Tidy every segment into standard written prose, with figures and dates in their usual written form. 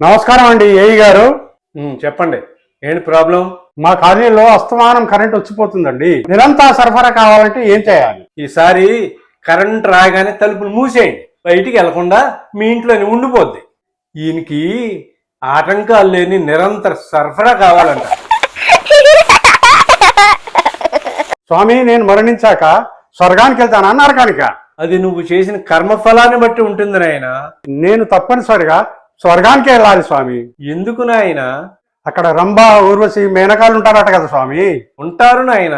నమస్కారం అండి ఏఈ గారు. చెప్పండి, ఏంటి ప్రాబ్లం? మా కాలనీలో అస్తమానం కరెంట్ వచ్చిపోతుందండి. నిరంతర సరఫరా కావాలంటే ఏం చేయాలి? ఈసారి కరెంట్ రాగానే తలుపులు మూసేయండి, బయటికి వెళ్లకుండా మీ ఇంట్లోనే ఉండిపోద్ది. ఈయనకి ఆటంకాలు లేని నిరంతర సరఫరా కావాలంట. స్వామి, నేను మరణించాక స్వర్గానికి వెళ్తానా నరకానిక? అది నువ్వు చేసిన కర్మఫలాన్ని బట్టి ఉంటుంది నాయన. నేను తప్పనిసరిగా స్వర్గానికి వెళ్ళాలి స్వామి. ఎందుకు నాయన? అక్కడ రంభ, ఊర్వశి, మేనకాలు ఉంటారట కదా స్వామి. ఉంటారు నాయన,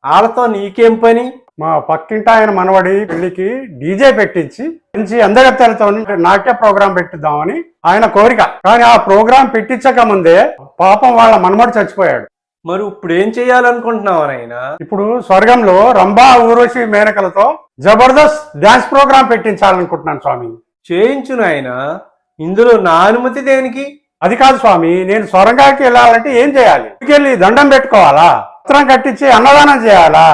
వాళ్ళతో నీకేం పని? మా పక్కింటి ఆయన మనవడి పెళ్లికి డీజే పెట్టించి మంచి అందగత్తెలతో నాట్య ప్రోగ్రాం పెట్టిద్దామని ఆయన కోరిక. కానీ ఆ ప్రోగ్రాం పెట్టించక ముందే పాపం వాళ్ళ మనవడు చచ్చిపోయాడు. మరి ఇప్పుడు ఏం చెయ్యాలనుకుంటున్నావు నాయన? ఇప్పుడు స్వర్గంలో రంభ, ఊర్వశి, మేనకలతో జబర్దస్త్ డాన్స్ ప్రోగ్రాం పెట్టించాలనుకుంటున్నాను స్వామి. చేయించు నాయన, ఇందులో నా అనుమతి దేనికి? అది కాదు స్వామి, నేను స్వర్గానికి వెళ్ళాలంటే ఏం చేయాలి? వెళ్ళి దండం పెట్టుకోవాలా? పత్రం కట్టించి అన్నదానం చేయాలా?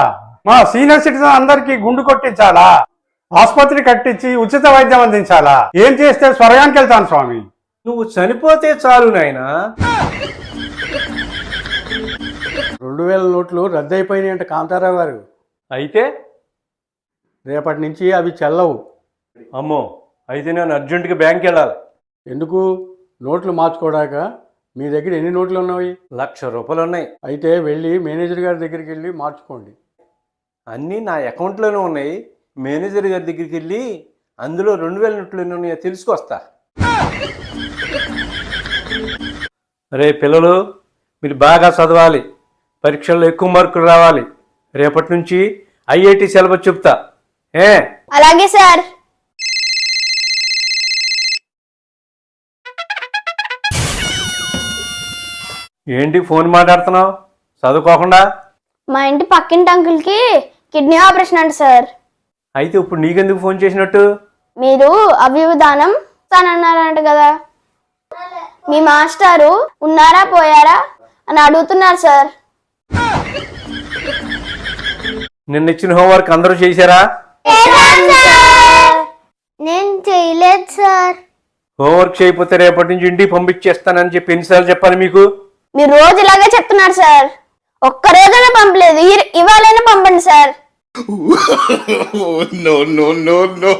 మా సీనియర్ సిటిజన్ అందరికి గుండు కొట్టించాలా? ఆసుపత్రి కట్టించి ఉచిత వైద్యం అందించాలా? ఏం చేస్తే స్వర్గానికి వెళ్తాను స్వామి? నువ్వు చనిపోతే చాలు నాయనా. 2000 నోట్లు రద్దయిపోయినాయంట కాంతారావు గారు. అయితే రేపటి నుంచి అవి చెల్లవు. అమ్మో, అయితే నేను అర్జెంటుగా బ్యాంక్కి వెళ్ళాలి. ఎందుకు? నోట్లు మార్చుకోవడాక. మీ దగ్గర ఎన్ని నోట్లు ఉన్నాయి? 1,00,000 రూపాయలు ఉన్నాయి. అయితే వెళ్ళి మేనేజర్ గారి దగ్గరికి వెళ్ళి మార్చుకోండి. అన్నీ నా అకౌంట్లోనే ఉన్నాయి. మేనేజర్ గారి దగ్గరికి వెళ్ళి అందులో 2,000 నోట్లు ఎన్ని ఉన్నాయో తెలుసుకొస్తా. రే పిల్లలు, మీరు బాగా చదవాలి, పరీక్షల్లో ఎక్కువ మార్కులు రావాలి. రేపటి నుంచి ఐఐటి సిలబస్ చెప్తా. అలాగే సార్. ఏంటి ఫోన్ మాట్లాడుతున్నావు చదువుకోకుండా? మా ఇంటి పక్కింటి అంకుల్కి కిడ్నీ ఆపరేషన్ అంట సార్. అయితే ఇప్పుడు నీకెందుకు ఫోన్ చేసినట్టు? మీరు అవ్యవధానం తానన్నారంట కదా, మీ మాస్టారు ఉన్నారా పోయారా అని అడుగుతున్నారు సార్. నిన్న ఇచ్చిన హోంవర్క్ అందరూ చేశారా? నేను చేయలేదు సార్. హోంవర్క్ చేయకపోతే రేపటి నుంచి ఇంటికి పంపించేస్తానని చెప్పి ఎన్నిసార్లు చెప్పాలి మీకు? మీరు రోజు ఇలాగే చెప్తున్నారు సార్. ఒక్క రోజైనా పంపలేదు, ఇవాళైనా పంపండి sir. No, no, no, no.